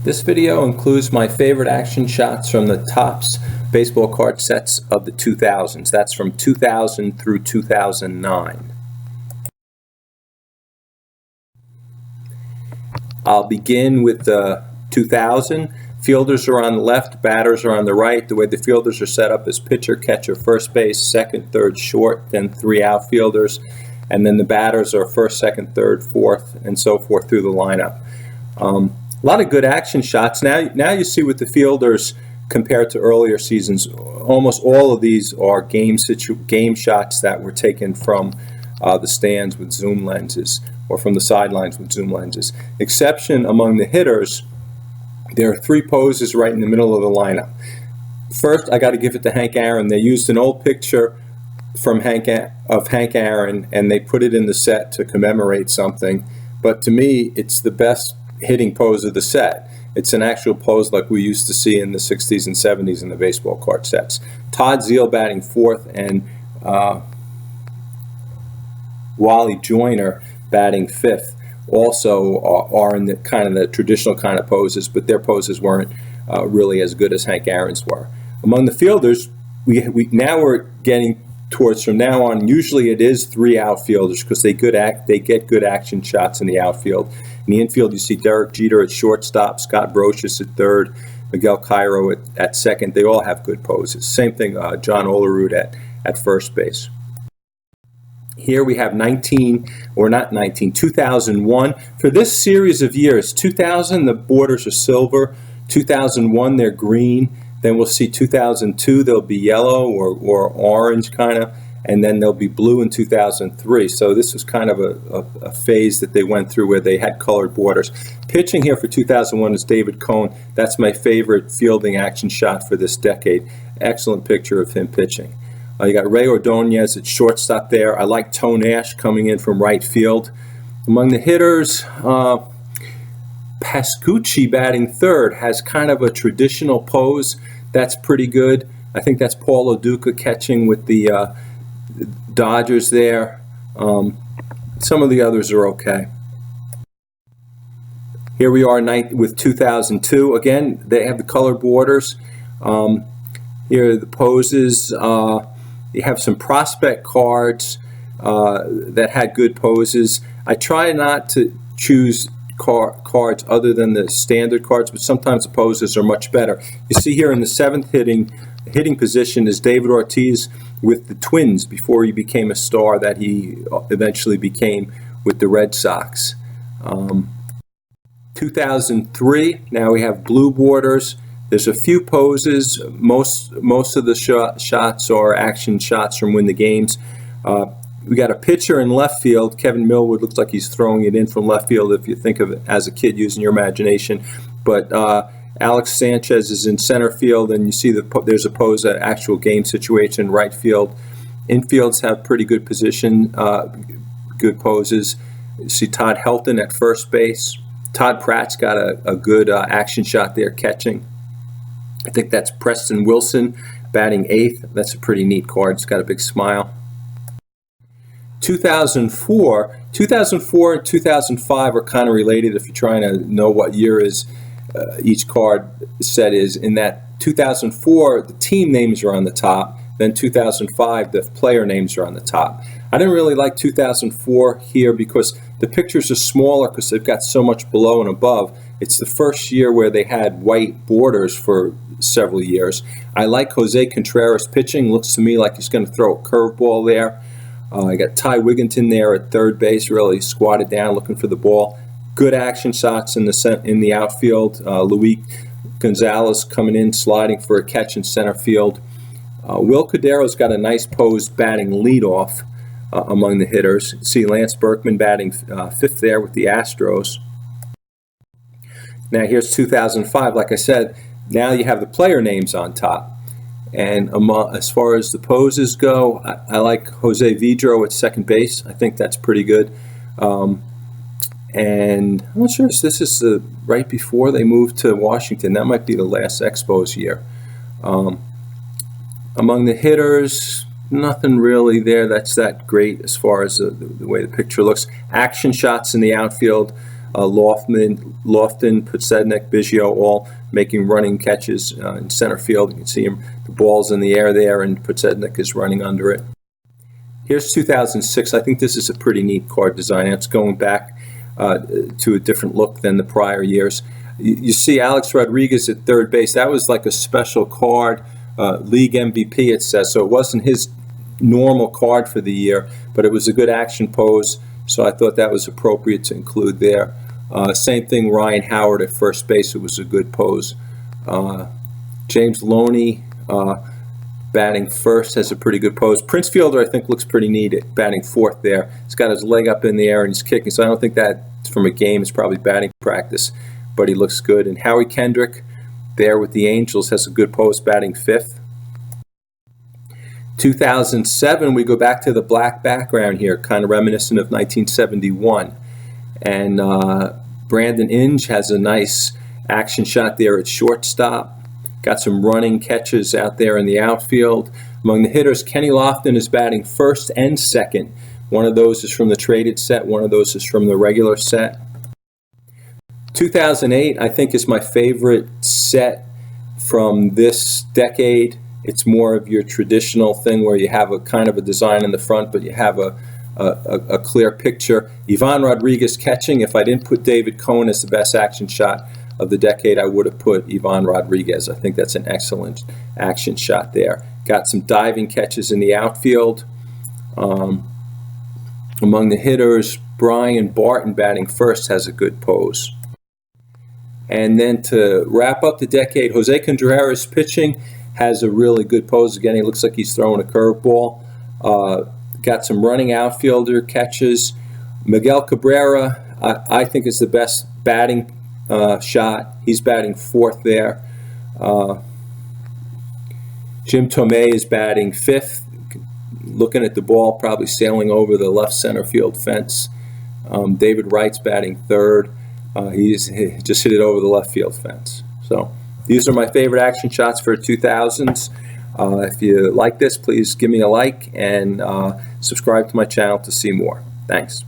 This video includes my favorite action shots from the Topps baseball card sets of the 2000s. That's from 2000 through 2009. I'll begin with the 2000. Fielders are on the left, batters are on the right. The way the fielders are set up is pitcher, catcher, first base, second, third, short, then three outfielders, and then the batters are first, second, third, fourth, and so forth through the lineup. A lot of good action shots. Now you see with the fielders compared to earlier seasons, almost all of these are game shots that were taken from the stands with zoom lenses or from the sidelines with zoom lenses. Exception among the hitters, there are three poses right in the middle of the lineup. First, I got to give it to Hank Aaron. They used an old picture from Hank Aaron and they put it in the set to commemorate something. But to me, it's the best hitting pose of the set. It's an actual pose like we used to see in the 60s and 70s in the baseball card sets. Todd Zeile batting fourth and Wally Joyner batting fifth also are in the kind of the traditional kind of poses, but their poses weren't really as good as Hank Aaron's were. Among the fielders, we're getting towards from now on, usually it is three outfielders because they get good action shots in the outfield. In the infield, you see Derek Jeter at shortstop, Scott Brocious at third, Miguel Cairo at second. They all have good poses. Same thing, John Olerud at first base. Here we have 2001. For this series of years, 2000, the borders are silver. 2001, they're green. Then we'll see 2002, they'll be yellow or orange kind of, and then they'll be blue in 2003. So this was kind of a phase that they went through where they had colored borders. Pitching here for 2001 is David Cone. That's my favorite fielding action shot for this decade. Excellent picture of him pitching. You got Ray Ordonez at shortstop there. I like Tone Ash coming in from right field. Among the hitters, Pascucci batting third has kind of a traditional pose. That's pretty good. I think that's Paul Lo Duca catching with the Dodgers there. Some of the others are okay. Here we are with 2002. Again, they have the color borders. Here are the poses. You have some prospect cards that had good poses. I try not to choose cards other than the standard cards, but sometimes the poses are much better. You see here in the seventh hitting position is David Ortiz with the Twins before he became a star that he eventually became with the Red Sox. 2003, now we have blue borders. There's a few poses. Most of the shots are action shots from Win the Games. We got a pitcher in left field. Kevin Millwood looks like he's throwing it in from left field if you think of it as a kid using your imagination. But Alex Sanchez is in center field, and you see there's a pose, an actual game situation in right field. Infields have pretty good position, good poses. You see Todd Helton at first base. Todd Pratt's got a good action shot there catching. I think that's Preston Wilson batting eighth. That's a pretty neat card. It's got a big smile. 2004 and 2005 are kind of related if you're trying to know what year is each card set is. In that 2004, the team names are on the top. Then 2005, the player names are on the top. I didn't really like 2004 here because the pictures are smaller because they've got so much below and above. It's the first year where they had white borders for several years. I like Jose Contreras pitching. Looks to me like he's going to throw a curveball there. I got Ty Wigginton there at third base, really squatted down looking for the ball. Good action shots in the outfield. Luis Gonzalez coming in, sliding for a catch in center field. Will Cadero's got a nice pose batting leadoff among the hitters. See Lance Berkman batting fifth there with the Astros. Now here's 2005. Like I said, now you have the player names on top. And as far as the poses go, I like Jose Vidro at second base. I think that's pretty good. And I'm not sure if this is right before they moved to Washington. That might be the last Expos year. Among the hitters, nothing really there that's that great as far as the way the picture looks. Action shots in the outfield. Lofton, Podsednik, Biggio, all making running catches in center field. You can see him, the ball's in the air there, and Podsednik is running under it. Here's 2006. I think this is a pretty neat card design. It's going back to a different look than the prior years. You see Alex Rodriguez at third base. That was like a special card, league MVP it says, so it wasn't his normal card for the year, but it was a good action pose, so I thought that was appropriate to include there. Same thing, Ryan Howard at first base. It was a good pose. James Loney batting first has a pretty good pose. Prince Fielder, I think, looks pretty neat at batting fourth there. He's got his leg up in the air and he's kicking, so I don't think that from a game is probably batting practice, but he looks good. And Howie Kendrick there with the Angels has a good pose batting fifth. 2007, we go back to the black background here, kind of reminiscent of 1971. And Brandon Inge has a nice action shot there at shortstop. Got some running catches out there in the outfield. Among the hitters, Kenny Lofton is batting first and second. One of those is from the traded set. One of those is from the regular set. 2008, I think, is my favorite set from this decade. It's more of your traditional thing where you have a kind of a design in the front, but you have a clear picture. Ivan Rodriguez catching. If I didn't put David Cohn as the best action shot of the decade, I would have put Ivan Rodriguez. I think that's an excellent action shot there. Got some diving catches in the outfield. Among the hitters, Brian Barton batting first has a good pose. And then to wrap up the decade, Jose Contreras pitching has a really good pose. Again, he looks like he's throwing a curveball. Got some running outfielder catches. Miguel Cabrera, I think, is the best batting shot. He's batting fourth there. Jim Tomei is batting fifth, looking at the ball, probably sailing over the left center field fence. David Wright's batting third. He just hit it over the left field fence. So these are my favorite action shots for 2000s. If you like this, please give me a like and subscribe to my channel to see more. Thanks.